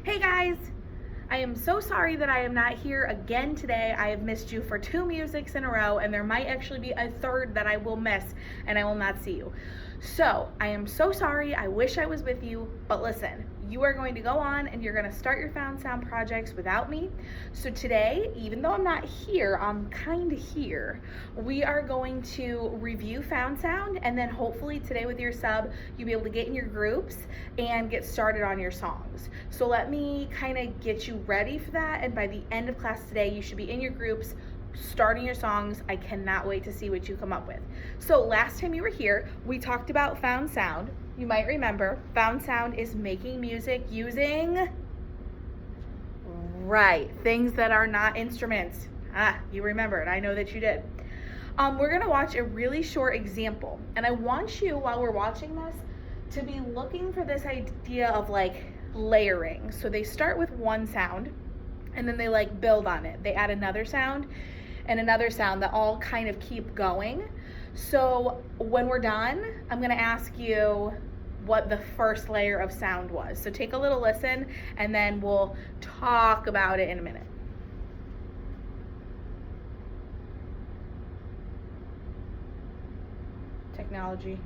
Hey guys! I am so sorry that I am not here again today. I have missed you for 2 musics in a row, and there might actually be a third that I will miss and I will not see you. So, I am so sorry. I wish I was with you, but listen, you are going to go on and you're going to start your Found Sound projects without me. So today, even though I'm not here, I'm kind of here. We are going to review Found Sound, and then hopefully today with your sub, you'll be able to get in your groups and get started on your songs. So let me kind of get you ready for that, and by the end of class today, you should be in your groups starting your songs. I cannot wait to see what you come up with. So last time you were here, we talked about Found Sound. You might remember, Found Sound is making music using, right, things that are not instruments. You remembered, I know that you did. We're gonna watch a really short example, and I want you, while we're watching this, to be looking for this idea of like layering. So they start with one sound, and then they like build on it. They add another sound and another sound that all kind of keep going. So when we're done, I'm gonna ask you what the first layer of sound was. So take a little listen, and then we'll talk about it in a minute. Technology.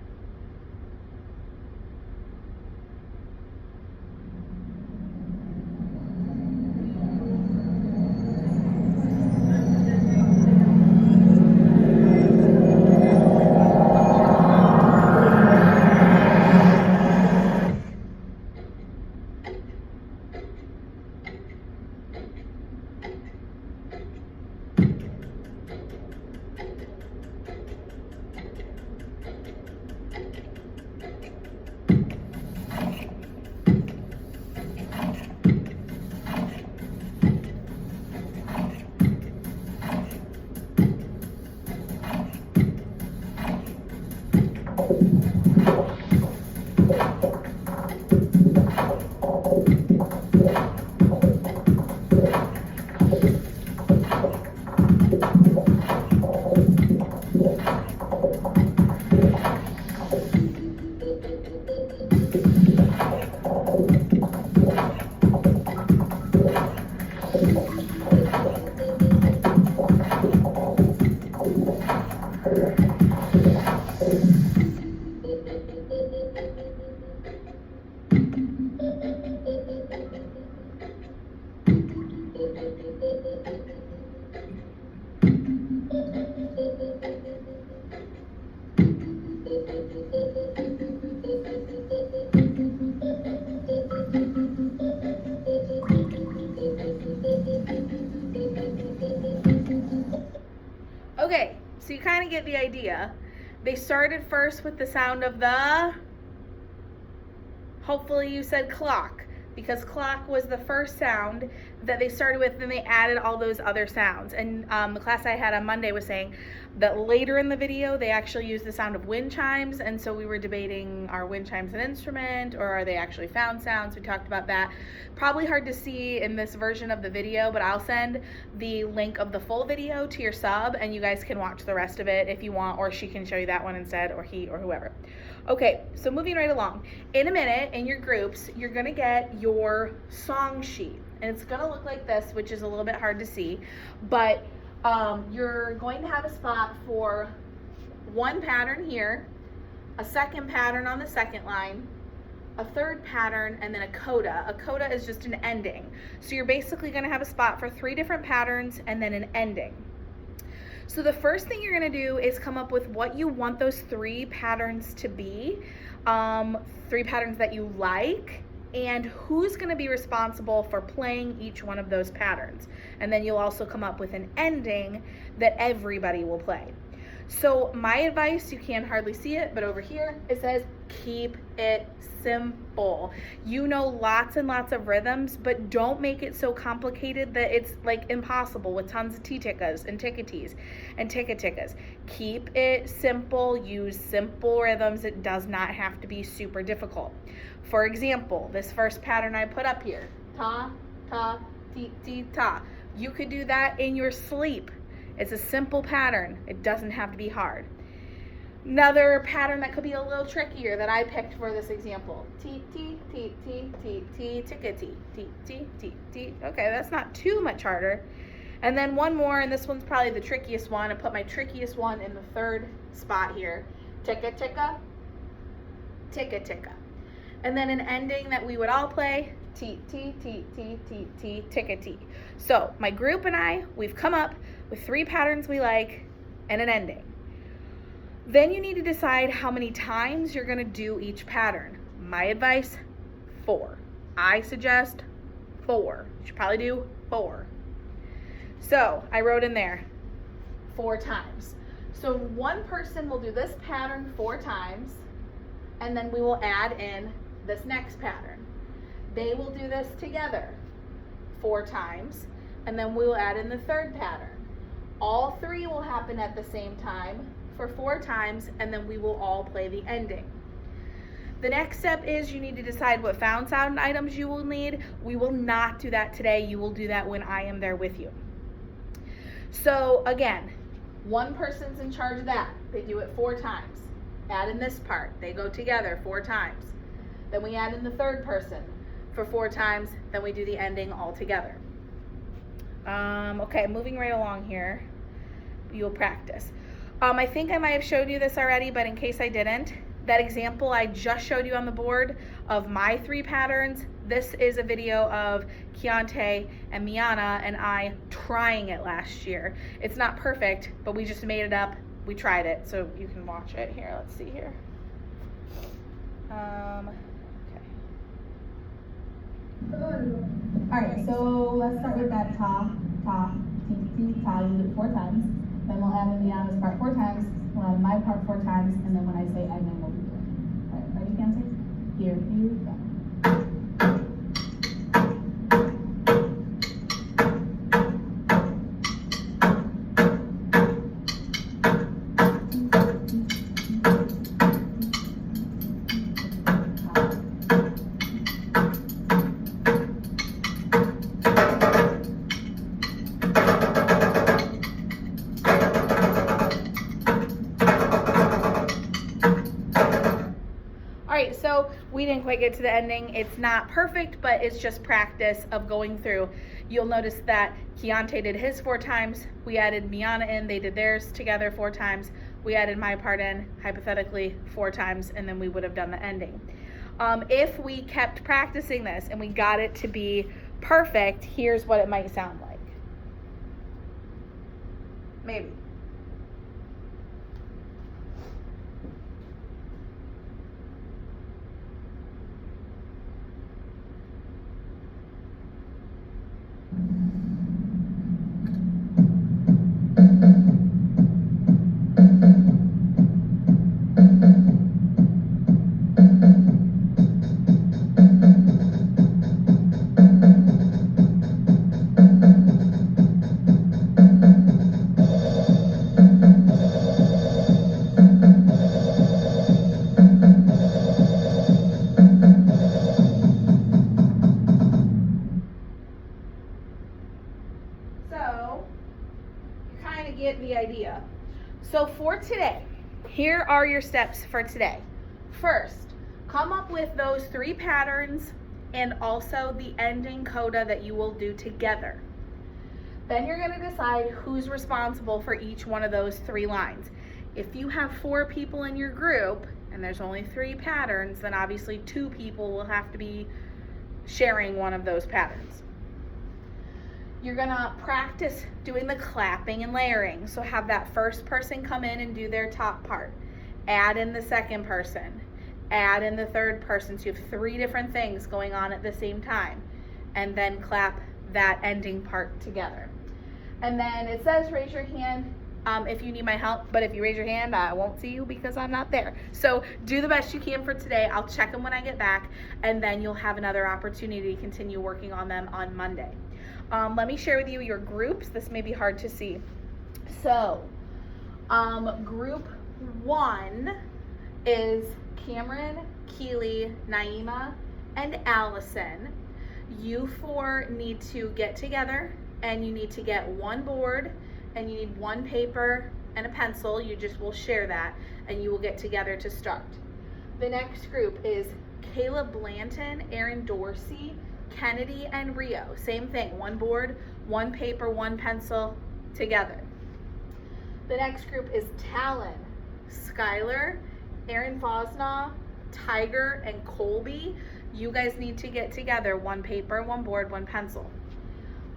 Okay, so you kind of get the idea. They started first with the sound of the, hopefully you said clock, because clock was the first sound that they started with, then they added all those other sounds. And the class I had on Monday was saying that later in the video they actually used the sound of wind chimes, and so we were debating, are wind chimes an instrument or are they actually found sounds? We talked about that. Probably hard to see in this version of the video, but I'll send the link of the full video to your sub and you guys can watch the rest of it if you want, or she can show you that one instead, or he or whoever. Okay, so moving right along. In a minute, in your groups, you're gonna get your song sheet, and it's gonna look like this, which is a little bit hard to see, but you're going to have a spot for one pattern here, a second pattern on the second line, a third pattern, and then a coda. A coda is just an ending. So you're basically gonna have a spot for 3 different patterns and then an ending. So the first thing you're gonna do is come up with what you want those 3 patterns to be, 3 patterns that you like, and who's gonna be responsible for playing each one of those patterns. And then you'll also come up with an ending that everybody will play. So my advice, you can hardly see it, but over here it says keep it simple. You know lots and lots of rhythms, but don't make it so complicated that it's like impossible with tons of T-tickas and tickatees and ticka-tickas. Keep it simple, use simple rhythms. It does not have to be super difficult. For example, this first pattern I put up here, ta, ta, ti, ti, ta. You could do that in your sleep. It's a simple pattern. It doesn't have to be hard. Another pattern that could be a little trickier that I picked for this example. T, T, T, T, T, T, ticka T, T, T, T, T. Okay, that's not too much harder. And then one more, and this one's probably the trickiest one. I put my trickiest one in the third spot here. Ticka, ticka, ticka, ticka. And then an ending that we would all play, T, T, T, T, T, T, ticka T. So my group and I, we've come up with 3 patterns we like and an ending. Then you need to decide how many times you're gonna do each pattern. My advice, 4. I suggest 4. You should probably do 4. So I wrote in there 4 times. So one person will do this pattern 4 times, and then we will add in this next pattern. They will do this together 4 times, and then we will add in the third pattern. All 3 will happen at the same time for 4 times, and then we will all play the ending. The next step is you need to decide what found sound items you will need. We will not do that today. You will do that when I am there with you. So again, one person's in charge of that. They do it 4 times. Add in this part. They go together 4 times. Then we add in the third person for 4 times. Then we do the ending all together. Okay, moving right along here. You'll practice. I think I might have showed you this already, but in case I didn't, that example I just showed you on the board of my 3 patterns, this is a video of Keontae and Miana and I trying it last year. It's not perfect, but we just made it up. We tried it, so you can watch it here. Let's see here. Okay. All right, so let's start with that ta, ta, ti, ti, ta. You do it 4 times. Then we'll add in Miana's part 4 times. We'll add my part 4 times, and then when I say ending, we'll do it. All right, ready, Keontae? Here you go. So we didn't quite get to the ending. It's not perfect, but it's just practice of going through. You'll notice that Keontae did his 4 times. We added Miana in. They did theirs together 4 times. We added my part in, hypothetically, 4 times, and then we would have done the ending. If we kept practicing this and we got it to be perfect, here's what it might sound like. Maybe. So you kind of get the idea. So for today, here are your steps for today. First, come up with those 3 patterns and also the ending coda that you will do together. Then you're going to decide who's responsible for each one of those 3 lines. If you have 4 people in your group and there's only 3 patterns, then obviously 2 people will have to be sharing one of those patterns. You're gonna practice doing the clapping and layering. So have that first person come in and do their top part. Add in the second person. Add in the third person. So you have 3 different things going on at the same time. And then clap that ending part together. And then it says raise your hand if you need my help, but if you raise your hand, I won't see you because I'm not there. So do the best you can for today. I'll check them when I get back, and then you'll have another opportunity to continue working on them on Monday. Let me share with you your groups. This may be hard to see. So group 1 is Cameron, Keely, Naima, and Allison. You 4 need to get together and you need to get 1 board and you need 1 paper and a pencil. You just will share that, and you will get together to start. The next group is Caleb Blanton, Aaron Dorsey, Kennedy, and Rio. Same thing, one board, one paper, one pencil, together. The next group is Talon, Skylar, Aaron Fosnaw, Tiger, and Colby. You guys need to get together, one paper, one board, one pencil.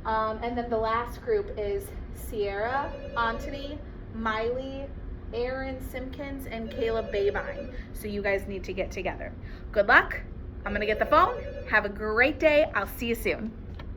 And then the last group is Sierra, Antony, Miley, Aaron Simpkins, and Caleb Babine. So you guys need to get together. Good luck. I'm gonna get the phone. Have a great day. I'll see you soon.